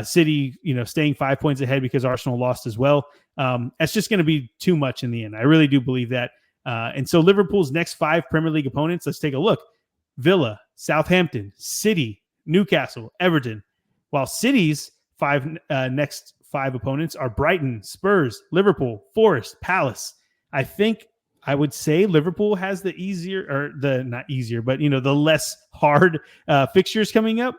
City, staying 5 points ahead because Arsenal lost as well. That's just going to be too much in the end. I really do believe that. And so Liverpool's next 5 Premier League opponents, let's take a look. Villa, Southampton, City, Newcastle, Everton. While City's next 5 opponents are Brighton, Spurs, Liverpool, Forest, Palace. I think I would say Liverpool has the easier, or the not easier, but the less hard fixtures coming up.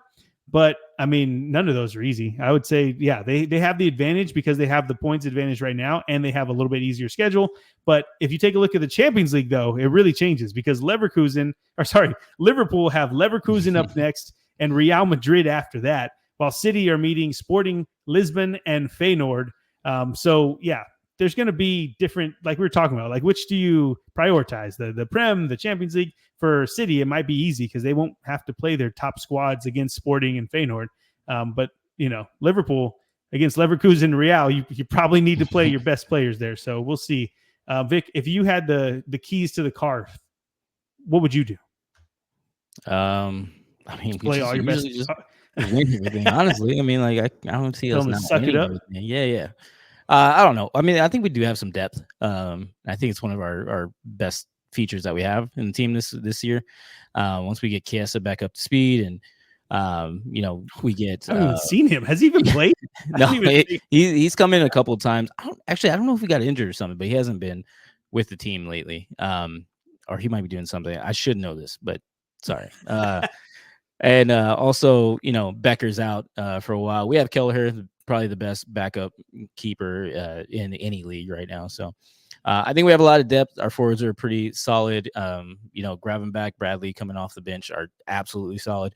But I mean, none of those are easy. I would say, yeah, they have the advantage because they have the points advantage right now, and they have a little bit easier schedule. But if you take a look at the Champions League, though, it really changes because Liverpool have Leverkusen up next and Real Madrid after that, while City are meeting Sporting Lisbon and Feyenoord. So yeah, there's going to be different, like we were talking about, like which do you prioritize, the Prem, the Champions League? For City, it might be easy because they won't have to play their top squads against Sporting and Feyenoord. But Liverpool against Leverkusen and Real, you probably need to play your best players there. So we'll see. Vic, if you had the keys to the car, what would you do? I mean, play all your best. Just win everything. Honestly, I mean, like I don't see us not suck it up. Everything. Yeah. I don't know. I mean, I think we do have some depth. I think it's one of our best features that we have in the team this year. Once we get Chiesa back up to speed, and we get. I haven't even seen him. Has he even played? No, he's come in a couple of times. I don't know if he got injured or something, but he hasn't been with the team lately. Or he might be doing something. I should know this, but sorry. And also, Becker's out for a while. We have Kelleher, probably the best backup keeper in any league right now. So I think we have a lot of depth. Our forwards are pretty solid. Gravenbach, Bradley coming off the bench are absolutely solid.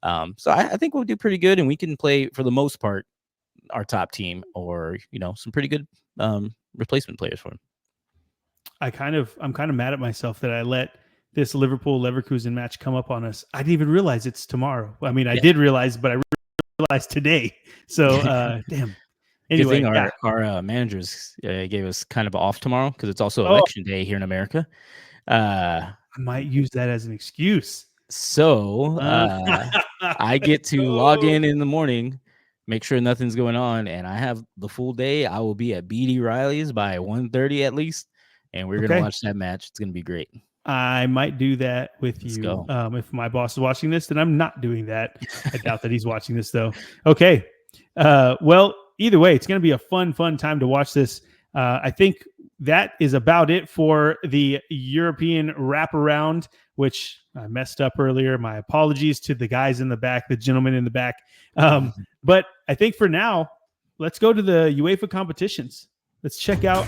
So I think we'll do pretty good, and we can play, for the most part, our top team or, some pretty good replacement players for him. I'm kind of mad at myself that I let this Liverpool-Leverkusen match come up on us. I didn't even realize it's tomorrow. I mean, I did realize, but I realized today. So, damn. Anyway, good thing our managers gave us kind of off tomorrow because it's also election day here in America. I might use that as an excuse. So I get to log in the morning, make sure nothing's going on, and I have the full day. I will be at BD Riley's by 1:30 at least, and we're going to watch that match. It's going to be great. I might do that with you. If my boss is watching this, then I'm not doing that. I doubt that he's watching this, though. Okay. Well, either way, it's going to be a fun time to watch this. I think that is about it for the European wraparound, which I messed up earlier. My apologies to the guys in the back, the gentleman in the back. But I think for now, let's go to the UEFA competitions. Let's check out.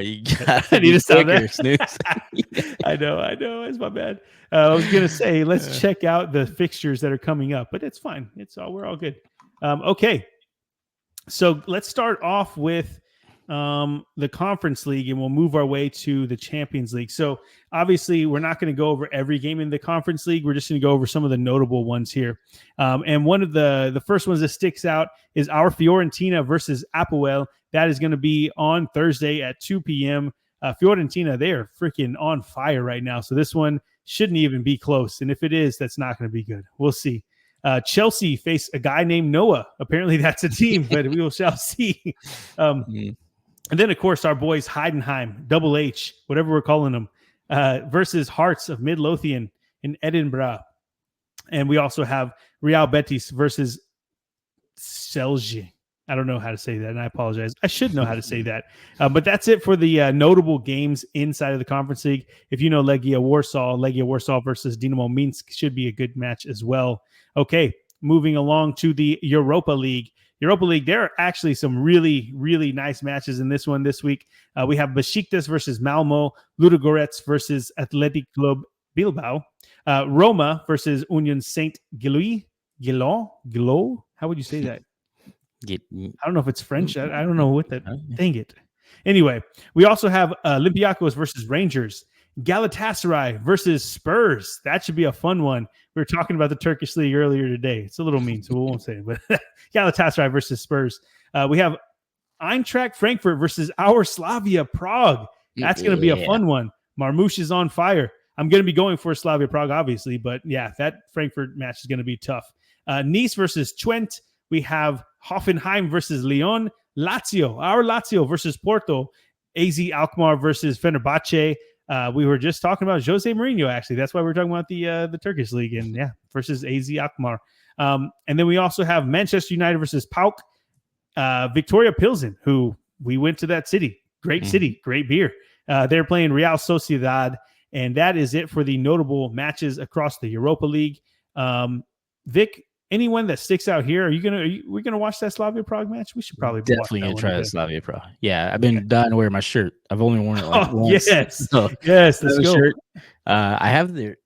You got I need to stop that. Snooze. I know. It's my bad. I was gonna say let's check out the fixtures that are coming up, but it's fine. We're all good. Okay, so let's start off with the Conference League, and we'll move our way to the Champions League. So obviously, we're not going to go over every game in the Conference League. We're just going to go over some of the notable ones here. And one of the first ones that sticks out is our Fiorentina versus Apoel. That is going to be on Thursday at 2 p.m. Fiorentina, they are freaking on fire right now. So this one shouldn't even be close. And if it is, that's not going to be good. We'll see. Chelsea face a guy named Noah. Apparently that's a team, but we shall see. And then, of course, our boys Heidenheim, Double H, whatever we're calling them, versus Hearts of Midlothian in Edinburgh. And we also have Real Betis versus Celje. I don't know how to say that, and I apologize. I should know how to say that. But that's it for the notable games inside of the Conference League. If you know Legia Warsaw versus Dynamo Minsk should be a good match as well. Okay, moving along to the Europa League. There are actually some really, really nice matches in this one this week. We have Besiktas versus Malmo, Ludogorets versus Athletic Club Bilbao, Roma versus Union Saint-Gilloise. How would you say that? I don't know if it's French. I don't know what that. Dang it. Anyway, we also have Olympiacos versus Rangers, Galatasaray versus Spurs. That should be a fun one. We were talking about the Turkish league earlier today. It's a little mean, so we won't say it. But Galatasaray versus Spurs. We have Eintracht Frankfurt versus our Slavia Prague. That's going to be a fun one. Marmouche is on fire. I'm going to be going for Slavia Prague, obviously, but yeah, that Frankfurt match is going to be tough. Nice versus Twente. We have Hoffenheim versus Lyon. Our Lazio versus Porto. AZ Alkmaar versus Fenerbahce. We were just talking about Jose Mourinho, actually. That's why we're talking about the Turkish league, and yeah, versus AZ Alkmaar. And then we also have Manchester United versus PAOK. Victoria Pilsen, who we went to that city. Great city, great beer. They're playing Real Sociedad, and that is it for the notable matches across the Europa League. Vic, anyone that sticks out here? We're gonna watch that Slavia Prague match? We should probably definitely gonna try that Slavia Prague. Yeah, I've been dying to wear my shirt. I've only worn it like once. Yes, so yes, let's go. Shirt. I have their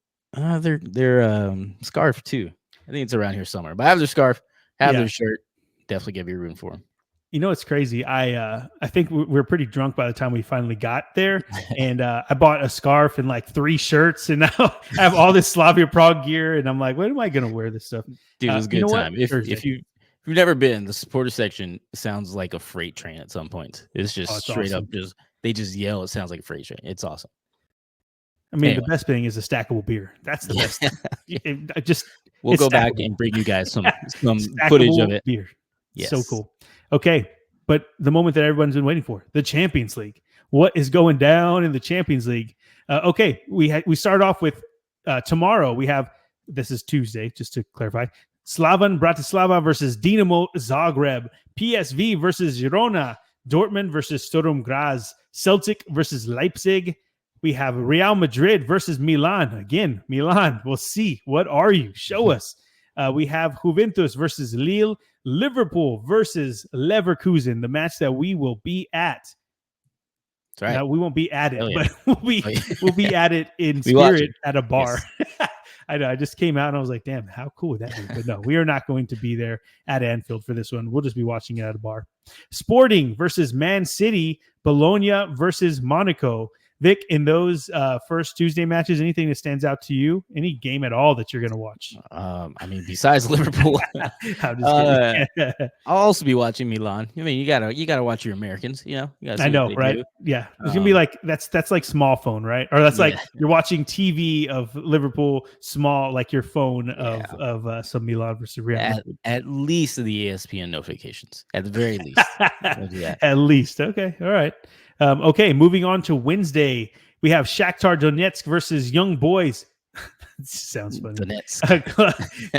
scarf too. I think it's around here somewhere. But I have their scarf, their shirt. Definitely give you room for them. You know, it's crazy. I think we were pretty drunk by the time we finally got there, and I bought a scarf and like 3 shirts, and now I have all this Slavia Prague gear, and I'm like, when am I gonna wear this stuff? Dude, it was a good time. If you've never been, the supporter section sounds like a freight train at some point. It's just straight awesome. Up, they just yell. It sounds like a freight train. It's awesome. I mean, the best thing is a stackable beer. That's the best. We'll go back and bring you guys some footage of it. Beer. Yes. So cool. Okay, but the moment that everyone's been waiting for, the Champions League. What is going down in the Champions League? Okay, we start off with tomorrow. We have, this is Tuesday, just to clarify, Slavan Bratislava versus Dinamo Zagreb, PSV versus Girona, Dortmund versus Sturm Graz, Celtic versus Leipzig. We have Real Madrid versus Milan. Again, Milan, we'll see. What are you? Show us. We have Juventus versus Lille, Liverpool versus Leverkusen, the match that we will be at. That's right. Now, we won't be at it, but we'll be at it in spirit at a bar. Yes. I know. I just came out and I was like, damn, how cool would that be? But no, we are not going to be there at Anfield for this one. We'll just be watching it at a bar. Sporting versus Man City, Bologna versus Monaco. Vic, in those first Tuesday matches, anything that stands out to you? Any game at all that you're going to watch? I mean, besides Liverpool, I'll also be watching Milan. I mean, you gotta watch your Americans. You know, I know, right? Do. Yeah, it's gonna be like that's like small phone, right? Or that's like you're watching TV of Liverpool, small like your phone of some Milan versus Real. At least the ESPN notifications, at the very least. At least, okay, all right. Okay, moving on to Wednesday, we have Shakhtar Donetsk versus Young Boys. Sounds funny.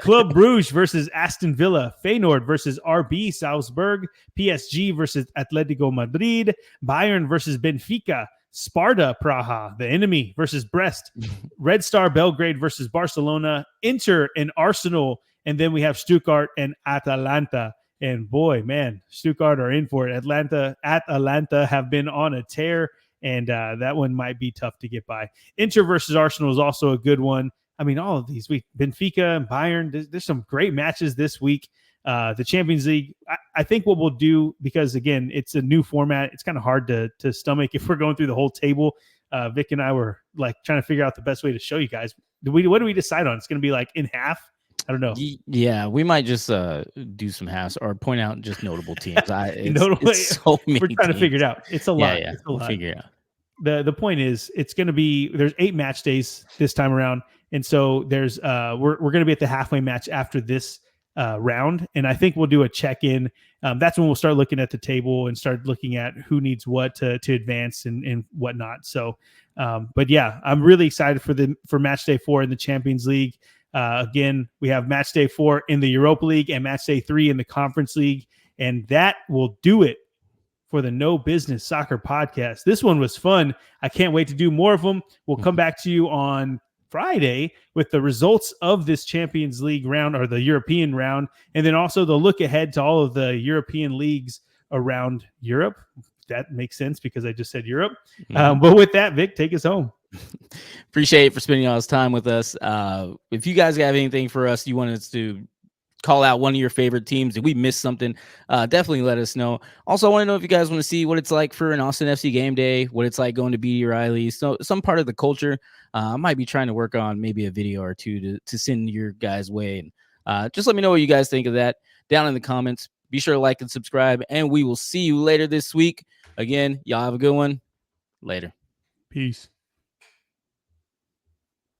Club Brugge versus Aston Villa, Feyenoord versus RB Salzburg, PSG versus Atletico Madrid, Bayern versus Benfica, Sparta Praha, the enemy, versus Brest, Red Star Belgrade versus Barcelona, Inter and Arsenal, and then we have Stuttgart and Atalanta. And boy, man, Stuttgart are in for it. Atalanta have been on a tear, and that one might be tough to get by. Inter versus Arsenal is also a good one. I mean, all of these week, Benfica and Bayern, there's some great matches this week. The Champions League, I think what we'll do, because again, it's a new format. It's kind of hard to stomach if we're going through the whole table. Vic and I were like trying to figure out the best way to show you guys. What do we decide on? It's going to be like in half. I don't know. Yeah, we might just do some halves or point out just notable teams. It's so many we're trying to figure it out. It's a lot. Yeah, we'll figure it out. The point is, it's going to be, there's 8 match days this time around, and so there's we're going to be at the halfway match after this round, and I think we'll do a check-in. That's when we'll start looking at the table and start looking at who needs what to advance and whatnot. So, but yeah, I'm really excited for match day 4 in the Champions League. Again, we have match day 4 in the Europa League and match day 3 in the Conference League. And that will do it for the No Business Soccer podcast. This one was fun. I can't wait to do more of them. We'll come back to you on Friday with the results of this Champions League round, or the European round, and then also the look ahead to all of the European leagues around Europe. That makes sense because I just said Europe. But with that, Vic, take us home. Appreciate it for spending all this time with us. If you guys have anything for us, you want us to call out one of your favorite teams, if we missed something, definitely let us know. Also, I want to know if you guys want to see what it's like for an Austin FC game day, what it's like going to BD Riley's, so some part of the culture. I might be trying to work on maybe a video or two to send your guys' way. And just let me know what you guys think of that down in the comments. Be sure to like and subscribe, and we will see you later this week. Again, y'all have a good one. Later. Peace.